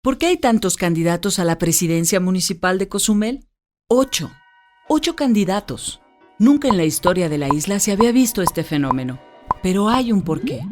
¿Por qué hay tantos candidatos a la presidencia municipal de Cozumel? 8. 8 candidatos. Nunca en la historia de la isla se había visto este fenómeno, pero hay un porqué.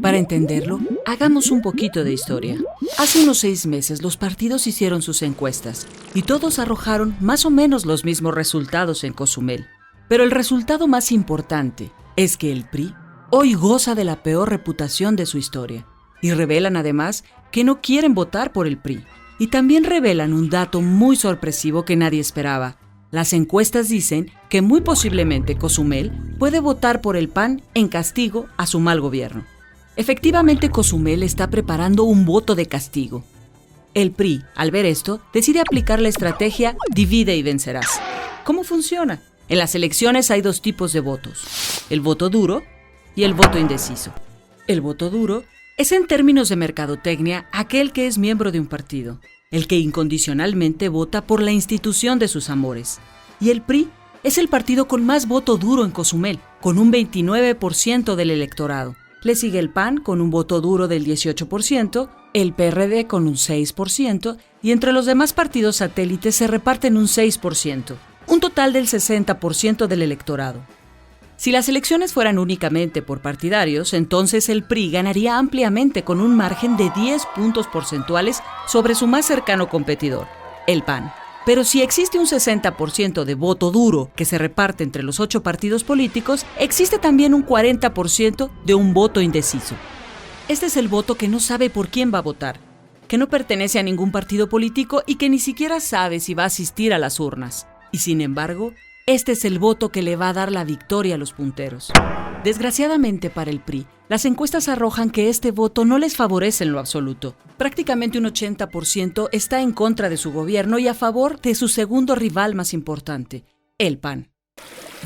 Para entenderlo, hagamos un poquito de historia. Hace unos 6 meses los partidos hicieron sus encuestas y todos arrojaron más o menos los mismos resultados en Cozumel. Pero el resultado más importante es que el PRI hoy goza de la peor reputación de su historia. Y revelan además que no quieren votar por el PRI. Y también revelan un dato muy sorpresivo que nadie esperaba. Las encuestas dicen que muy posiblemente Cozumel puede votar por el PAN en castigo a su mal gobierno. Efectivamente, Cozumel está preparando un voto de castigo. El PRI, al ver esto, decide aplicar la estrategia divide y vencerás. ¿Cómo funciona? En las elecciones hay 2 tipos de votos: el voto duro y el voto indeciso. El voto duro es, en términos de mercadotecnia, aquel que es miembro de un partido, el que incondicionalmente vota por la institución de sus amores. Y el PRI es el partido con más voto duro en Cozumel, con un 29% del electorado. Le sigue el PAN con un voto duro del 18%, el PRD con un 6% y entre los demás partidos satélites se reparten un 6%, un total del 60% del electorado. Si las elecciones fueran únicamente por partidarios, entonces el PRI ganaría ampliamente con un margen de 10 puntos porcentuales sobre su más cercano competidor, el PAN. Pero si existe un 60% de voto duro que se reparte entre los 8 partidos políticos, existe también un 40% de un voto indeciso. Este es el voto que no sabe por quién va a votar, que no pertenece a ningún partido político y que ni siquiera sabe si va a asistir a las urnas. Y sin embargo, este es el voto que le va a dar la victoria a los punteros. Desgraciadamente para el PRI, las encuestas arrojan que este voto no les favorece en lo absoluto. Prácticamente un 80% está en contra de su gobierno y a favor de su segundo rival más importante, el PAN.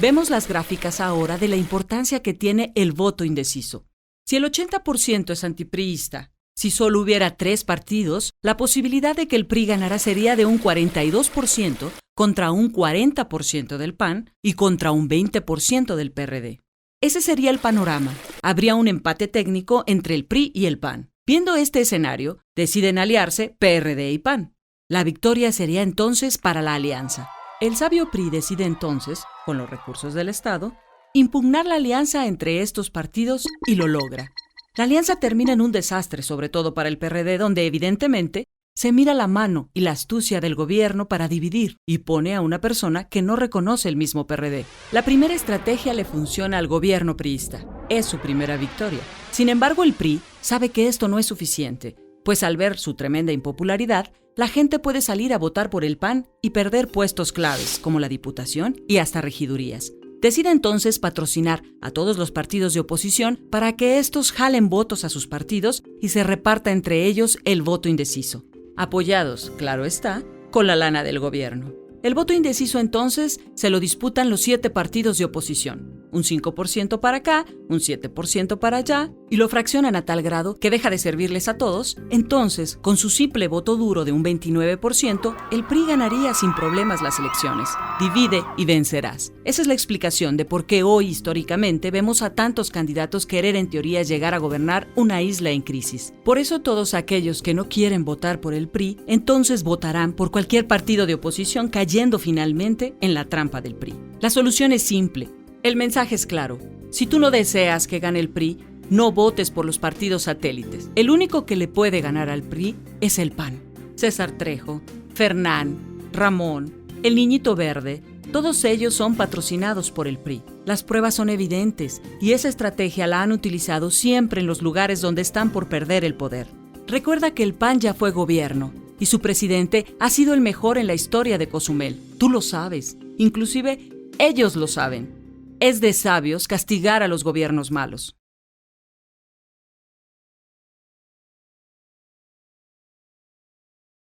Vemos las gráficas ahora de la importancia que tiene el voto indeciso. Si el 80% es antipriista, si solo hubiera 3 partidos, la posibilidad de que el PRI ganara sería de un 42% contra un 40% del PAN y contra un 20% del PRD. Ese sería el panorama. Habría un empate técnico entre el PRI y el PAN. Viendo este escenario, deciden aliarse PRD y PAN. La victoria sería entonces para la alianza. El sabio PRI decide entonces, con los recursos del Estado, impugnar la alianza entre estos partidos y lo logra. La alianza termina en un desastre, sobre todo para el PRD, donde evidentemente se mira la mano y la astucia del gobierno para dividir y pone a una persona que no reconoce el mismo PRD. La primera estrategia le funciona al gobierno priista. Es su primera victoria. Sin embargo, el PRI sabe que esto no es suficiente, pues al ver su tremenda impopularidad, la gente puede salir a votar por el PAN y perder puestos claves, como la diputación y hasta regidurías. Decide entonces patrocinar a todos los partidos de oposición para que estos jalen votos a sus partidos y se reparta entre ellos el voto indeciso, apoyados, claro está, con la lana del gobierno. El voto indeciso entonces se lo disputan los 7 partidos de oposición, un 5% para acá, un 7% para allá, y lo fraccionan a tal grado que deja de servirles a todos. Entonces, con su simple voto duro de un 29%, el PRI ganaría sin problemas las elecciones. Divide y vencerás. Esa es la explicación de por qué hoy, históricamente, vemos a tantos candidatos querer en teoría llegar a gobernar una isla en crisis. Por eso todos aquellos que no quieren votar por el PRI, entonces votarán por cualquier partido de oposición, cayendo finalmente en la trampa del PRI. La solución es simple. El mensaje es claro. Si tú no deseas que gane el PRI, no votes por los partidos satélites. El único que le puede ganar al PRI es el PAN. César Trejo, Fernán, Ramón, el Niñito Verde, todos ellos son patrocinados por el PRI. Las pruebas son evidentes y esa estrategia la han utilizado siempre en los lugares donde están por perder el poder. Recuerda que el PAN ya fue gobierno y su presidente ha sido el mejor en la historia de Cozumel. Tú lo sabes, inclusive ellos lo saben. Es de sabios castigar a los gobiernos malos.